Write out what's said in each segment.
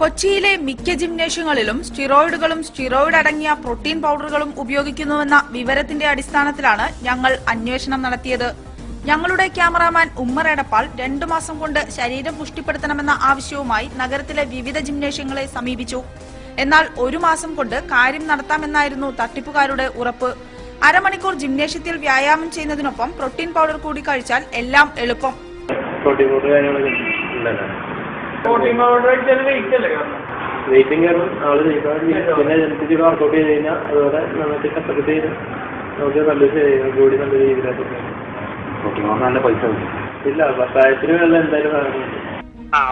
കൊച്ചിയിലെ മിക്ക ജിംനേഷ്യങ്ങളിലും സ്റ്റിറോയിഡുകളും സ്റ്റിറോയിഡ് അടങ്ങിയ പ്രോട്ടീൻ പൌഡറുകളും ഉപയോഗിക്കുന്നുവെന്ന വിവരത്തിന്റെ അടിസ്ഥാനത്തിലാണ് ഞങ്ങൾ അന്വേഷണം നടത്തിയത്. ഞങ്ങളുടെ ക്യാമറാമാൻ ഉമ്മർ എടപ്പാൾ 2 മാസം കൊണ്ട് ശരീരം പുഷ്ടിപ്പെടുത്തണമെന്ന ആവശ്യവുമായി നഗരത്തിലെ വിവിധ ജിംനേഷ്യങ്ങളെ സമീപിച്ചു. എന്നാൽ 1 മാസം കൊണ്ട് കാര്യം നടത്താമെന്നായിരുന്നു തട്ടിപ്പുകാരുടെ ഉറപ്പ്. അരമണിക്കൂർ ജിംനേഷ്യത്തിൽ വ്യായാമം ചെയ്യുന്നതിനൊപ്പം പ്രോട്ടീൻ പൌഡർ കൂടി കഴിച്ചാൽ എല്ലാം എളുപ്പം. വെയിറ്റിംഗ് ആള് പിന്നെ ജനത്തിച്ച് വർക്കൗട്ട് ചെയ്ത് കഴിഞ്ഞാൽ അതുപോലെ നമുക്ക് കഷ്ടപ്പെട്ട് നമുക്ക് കൂടി നല്ല രീതിയിലായിട്ട് നല്ല പൈസ ഇല്ല. പത്തായത്തിന് വെള്ളം എന്തായാലും വേണമെന്നുണ്ട്.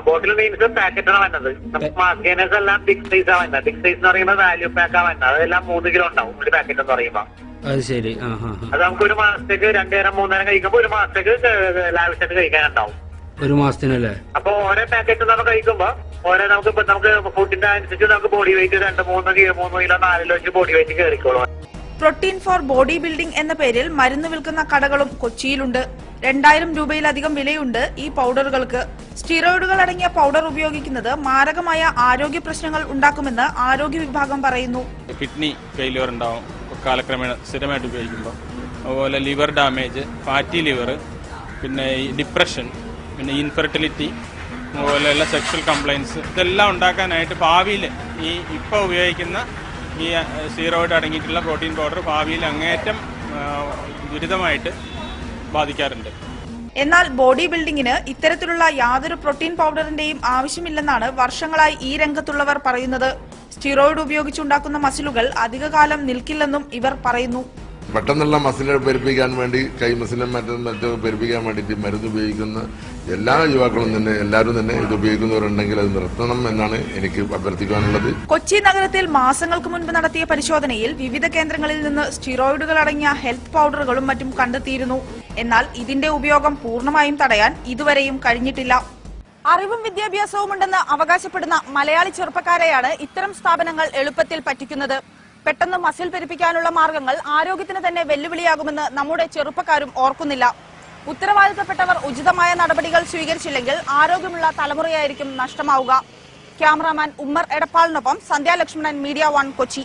ബോട്ടിൽ മീൻസ് പാക്കറ്റാണ് വരുന്നത്. മാസ്കേനേഴ്സ് എല്ലാം ബിഗ് സൈസ് ആണ് വരുന്നത്. ബിഗ് സൈസ് എന്ന് പറയുമ്പോൾ വാല്യൂ പാക്ക് ആണ് വരുന്നത്. അതെല്ലാം 3 കിലോ ഉണ്ടാവും ഒരു പാക്കറ്റ് എന്ന് പറയുമ്പോൾ. അത് ശരി. അത് നമുക്ക് 1 മാസത്തേക്ക് 2 നേരം 3 നേരം കഴിക്കുമ്പോൾ 1 മാസത്തേക്ക് ലാവിഷായിട്ട് കഴിക്കാനുണ്ടാവും. 1 മാസത്തിനല്ലേ? അപ്പൊ ഓരോ പാക്കറ്റ് നമ്മൾ കഴിക്കുമ്പോ നമുക്ക് ഫുഡിന്റെ അനുസരിച്ച് നമുക്ക് ബോഡി വെയിറ്റ് 2-3 കിലോ 4 കിലോ വെച്ച് ബോഡി വെയിറ്റ് കയറിക്കോളും. പ്രോട്ടീൻ ഫോർ ബോഡി ബിൽഡിംഗ് എന്ന പേരിൽ മരുന്ന് വിൽക്കുന്ന കടകളും കൊച്ചിയിലുണ്ട്. 2000 രൂപയിലധികം വിലയുണ്ട് ഈ പൌഡറുകൾക്ക്. സ്റ്റിറോയിഡുകൾ അടങ്ങിയ പൌഡർ ഉപയോഗിക്കുന്നത് മാരകമായ ആരോഗ്യ പ്രശ്നങ്ങൾ ഉണ്ടാക്കുമെന്ന് ആരോഗ്യ വിഭാഗം പറയുന്നു. കിഡ്നി ഫെയിലിയർ ഉണ്ടാവും കാലക്രമേണ സ്ഥിരമായിട്ട് ഉപയോഗിക്കുമ്പോൾ. അതുപോലെ ലിവർ ഡാമേജ്, ഫാറ്റി ലിവർ, പിന്നെ ഡിപ്രഷൻ, പിന്നെ ഇൻഫെർട്ടിലിറ്റി, അതുപോലെയുള്ള സെക്ഷൽ കംപ്ലയിൻസ് ഇതെല്ലാം ഉണ്ടാക്കാനായിട്ട് ഭാവിയിൽ ഇപ്പോൾ ഉപയോഗിക്കുന്ന ഈ സ്റ്റിറോയിഡ് അടങ്ങിയിട്ടുള്ള പ്രോട്ടീൻ പൗഡർ ഭാവിയിൽ അങ്ങേയറ്റം ദുരിതമായിട്ട് ബാധിക്കാറുണ്ട്. എന്നാൽ ബോഡി ബിൽഡിംഗിന് ഇത്തരത്തിലുള്ള യാതൊരു പ്രോട്ടീൻ പൌഡറിന്റെയും ആവശ്യമില്ലെന്നാണ് വർഷങ്ങളായി ഈ രംഗത്തുള്ളവർ പറയുന്നത്. സ്റ്റിറോയിഡ് ഉപയോഗിച്ചുണ്ടാക്കുന്ന മസിലുകൾ അധികകാലം നിൽക്കില്ലെന്നും ഇവർ പറയുന്നു. പെട്ടെന്നുള്ള മസിലുകൾ പെരുപ്പിക്കാൻ വേണ്ടി കൈ മസിലും മറ്റും പെരുപ്പിക്കാൻ വേണ്ടിയിട്ട് മരുന്ന് ഉപയോഗിക്കുന്ന എല്ലാ യുവാക്കളും തന്നെ എല്ലാവരും തന്നെ ഇത് ഉപയോഗിക്കുന്നവരുണ്ടെങ്കിൽ അത് നിർത്തണം എന്നാണ് എനിക്ക് അഭ്യർത്ഥിക്കാനുള്ളത്. കൊച്ചി നഗരത്തിൽ മാസങ്ങൾക്ക് മുൻപ് നടത്തിയ പരിശോധനയിൽ വിവിധ കേന്ദ്രങ്ങളിൽ നിന്ന് സ്റ്റിറോയിഡുകൾ അടങ്ങിയ ഹെൽത്ത് പൌഡറുകളും മറ്റും കണ്ടെത്തിയിരുന്നു. എന്നാൽ ഇതിന്റെ ഉപയോഗം പൂർണ്ണമായും തടയാൻ ഇതുവരെയും കഴിഞ്ഞിട്ടില്ല. അറിവും വിദ്യാഭ്യാസവും ഉണ്ടെന്ന് അവകാശപ്പെടുന്ന മലയാളി ചെറുപ്പക്കാരെയാണ് ഇത്തരം സ്ഥാപനങ്ങൾ എളുപ്പത്തിൽ പറ്റിക്കുന്നത്. പെട്ടെന്ന് മസിൽ പെരുപ്പിക്കാനുള്ള മാർഗങ്ങൾ ആരോഗ്യത്തിന് തന്നെ വെല്ലുവിളിയാകുമെന്ന് നമ്മുടെ ചെറുപ്പക്കാരും ഓർക്കുന്നില്ല. ഉത്തരവാദിത്തപ്പെട്ടവർ ഉചിതമായ നടപടികൾ സ്വീകരിച്ചില്ലെങ്കിൽ ആരോഗ്യമുള്ള തലമുറയായിരിക്കും നഷ്ടമാവുക. ക്യാമറാമാൻ ഉമ്മർ എടപ്പാളിനൊപ്പം സന്ധ്യ ലക്ഷ്മണൻ, മീഡിയ 1 കൊച്ചി.